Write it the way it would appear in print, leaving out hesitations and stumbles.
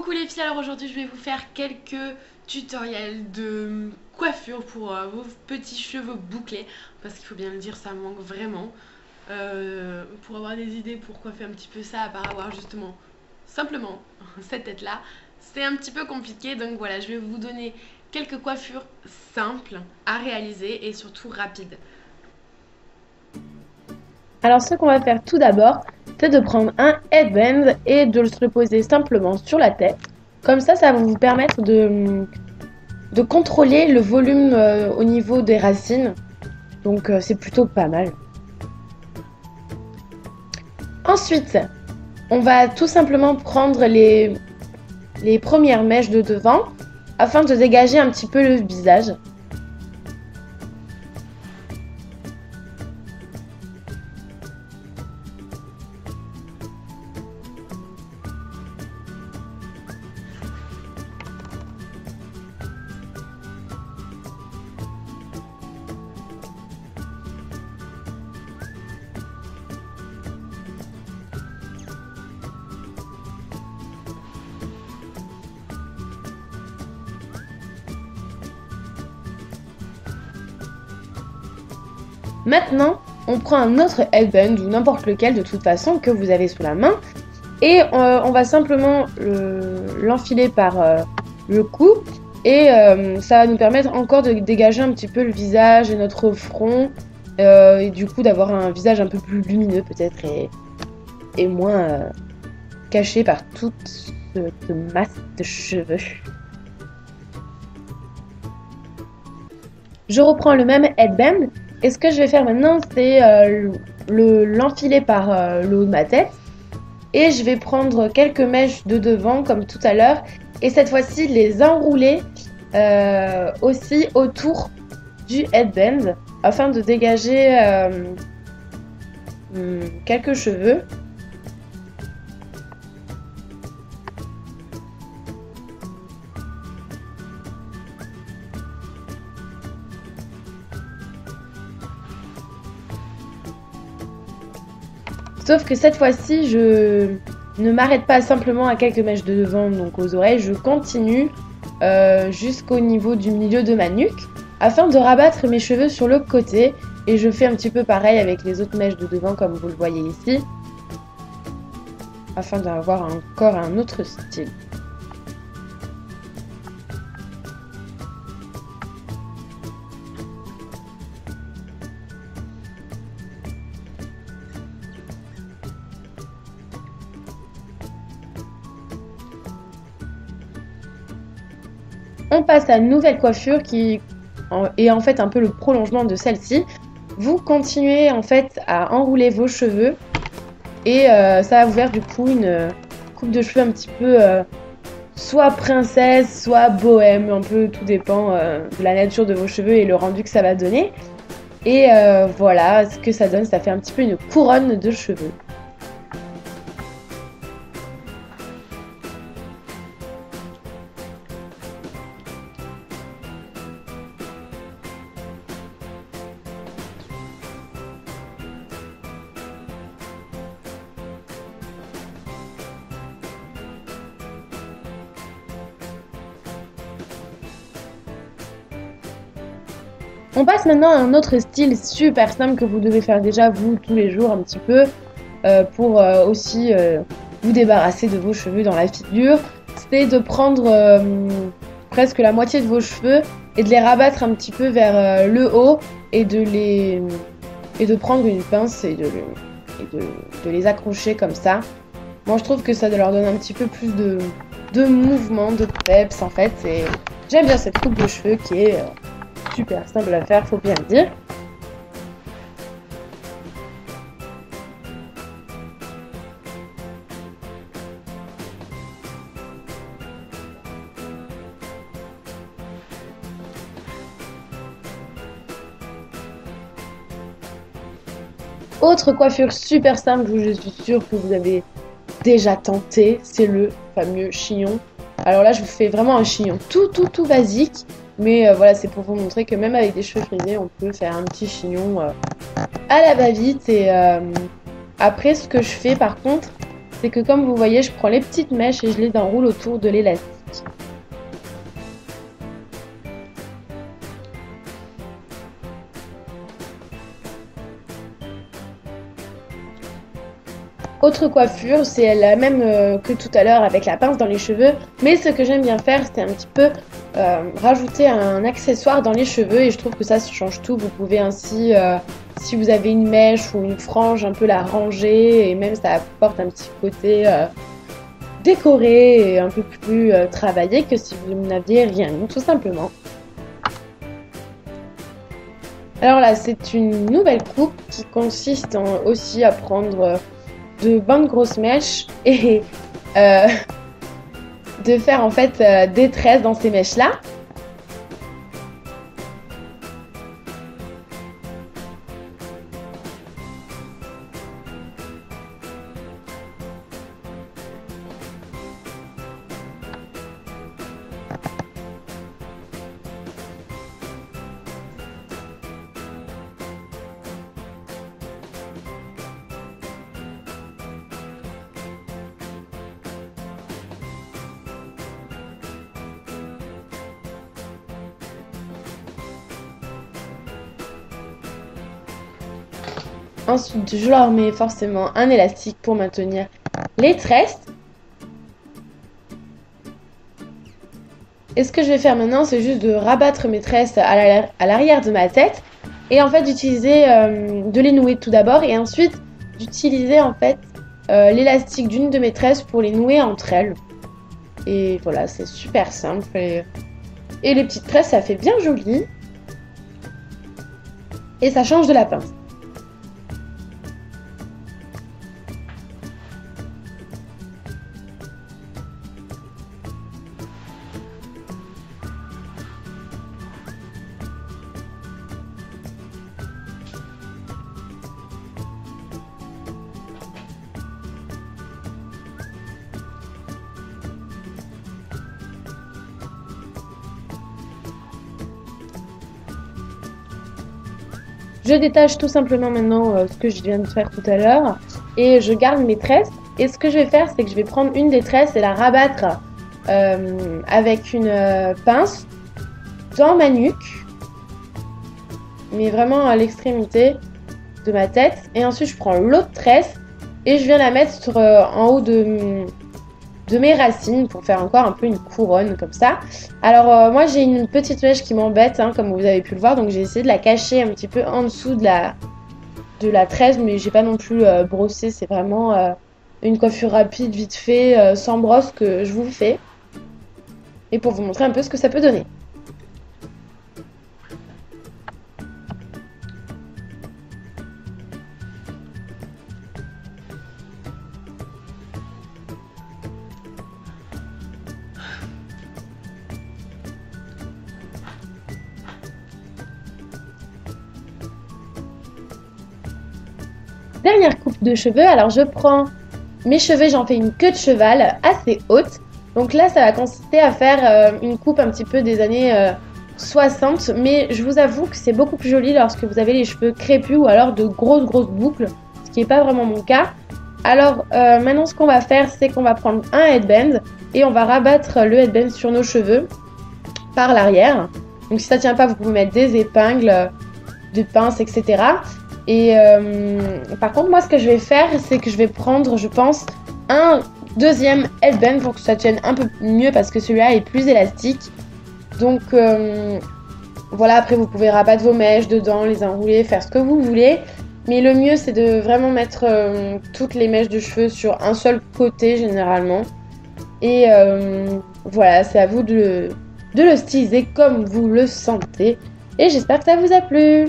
Coucou les filles, alors aujourd'hui je vais vous faire quelques tutoriels de coiffure pour vos petits cheveux bouclés parce qu'il faut bien le dire, ça manque vraiment. Pour avoir des idées pour coiffer un petit peu ça, à part avoir justement simplement cette tête là, c'est un petit peu compliqué. Donc voilà, je vais vous donner quelques coiffures simples à réaliser et surtout rapides. Alors ce qu'on va faire tout d'abord, c'est de prendre un headband et de se le poser simplement sur la tête. Comme ça va vous permettre de contrôler le volume au niveau des racines. Donc c'est plutôt pas mal. Ensuite, on va tout simplement prendre les premières mèches de devant afin de dégager un petit peu le visage. Maintenant, on prend un autre headband ou n'importe lequel de toute façon que vous avez sous la main et on va simplement l'enfiler par le cou et ça va nous permettre encore de dégager un petit peu le visage et notre front et du coup d'avoir un visage un peu plus lumineux peut-être et moins caché par toute cette masse de cheveux. Je reprends le même headband. Et ce que je vais faire maintenant, c'est l'enfiler par le haut de ma tête. Et je vais prendre quelques mèches de devant, comme tout à l'heure. Et cette fois-ci, les enrouler aussi autour du headband, afin de dégager quelques cheveux. Sauf que cette fois-ci, je ne m'arrête pas simplement à quelques mèches de devant, donc aux oreilles, je continue jusqu'au niveau du milieu de ma nuque, afin de rabattre mes cheveux sur le côté, et je fais un petit peu pareil avec les autres mèches de devant, comme vous le voyez ici, afin d'avoir encore un autre style. On passe à une nouvelle coiffure qui est en fait un peu le prolongement de celle-ci. Vous continuez en fait à enrouler vos cheveux et ça va vous faire du coup une coupe de cheveux un petit peu soit princesse, soit bohème, un peu tout dépend de la nature de vos cheveux et le rendu que ça va donner. Et voilà ce que ça donne, ça fait un petit peu une couronne de cheveux. On passe maintenant à un autre style super simple que vous devez faire déjà vous tous les jours un petit peu pour aussi vous débarrasser de vos cheveux dans la figure. C'est de prendre presque la moitié de vos cheveux et de les rabattre un petit peu vers le haut et de prendre une pince et de les accrocher comme ça. Moi je trouve que ça leur donne un petit peu plus de mouvement, de peps en fait. J'aime bien cette coupe de cheveux qui est super simple à faire, faut bien le dire. Autre coiffure super simple que je suis sûre que vous avez déjà tenté, c'est le fameux chignon. Alors là, je vous fais vraiment un chignon tout basique. Mais voilà, c'est pour vous montrer que même avec des cheveux frisés, on peut faire un petit chignon à la va-vite. Et après, ce que je fais par contre, c'est que comme vous voyez, je prends les petites mèches et je les enroule autour de l'élastique. Autre coiffure, c'est la même que tout à l'heure avec la pince dans les cheveux, mais ce que j'aime bien faire, c'est un petit peu rajouter un accessoire dans les cheveux et je trouve que ça change tout. Vous pouvez ainsi, si vous avez une mèche ou une frange, un peu la ranger et même ça apporte un petit côté décoré et un peu plus travaillé que si vous n'aviez rien, tout simplement. Alors là, c'est une nouvelle coupe qui consiste aussi à prendre de bonnes grosses mèches et de faire en fait des tresses dans ces mèches là. Ensuite, je leur mets forcément un élastique pour maintenir les tresses. Et ce que je vais faire maintenant, c'est juste de rabattre mes tresses à l'arrière de ma tête. Et en fait, d'utiliser, de les nouer tout d'abord. Et ensuite, d'utiliser en fait l'élastique d'une de mes tresses pour les nouer entre elles. Et voilà, c'est super simple. Et les petites tresses, ça fait bien joli. Et ça change de la pince. Je détache tout simplement maintenant ce que je viens de faire tout à l'heure et je garde mes tresses. Et ce que je vais faire, c'est que je vais prendre une des tresses et la rabattre avec une pince dans ma nuque, mais vraiment à l'extrémité de ma tête. Et ensuite, je prends l'autre tresse et je viens la mettre en haut de mes racines pour faire encore un peu une couronne comme ça. Alors moi j'ai une petite mèche qui m'embête comme vous avez pu le voir, donc j'ai essayé de la cacher un petit peu en dessous de la tresse, mais j'ai pas non plus brossé, c'est vraiment une coiffure rapide vite fait sans brosse que je vous fais et pour vous montrer un peu ce que ça peut donner. Dernière coupe de cheveux, alors je prends mes cheveux, j'en fais une queue de cheval assez haute. Donc là, ça va consister à faire une coupe un petit peu des années 60. Mais je vous avoue que c'est beaucoup plus joli lorsque vous avez les cheveux crépus ou alors de grosses boucles, ce qui n'est pas vraiment mon cas. Alors maintenant, ce qu'on va faire, c'est qu'on va prendre un headband et on va rabattre le headband sur nos cheveux par l'arrière. Donc si ça ne tient pas, vous pouvez mettre des épingles, des pinces, etc. Et par contre, moi, ce que je vais faire, c'est que je vais prendre, je pense, un deuxième headband pour que ça tienne un peu mieux parce que celui-là est plus élastique. Donc voilà, après vous pouvez rabattre vos mèches dedans, les enrouler, faire ce que vous voulez. Mais le mieux, c'est de vraiment mettre toutes les mèches de cheveux sur un seul côté généralement. Et voilà, c'est à vous de le styliser comme vous le sentez. Et j'espère que ça vous a plu.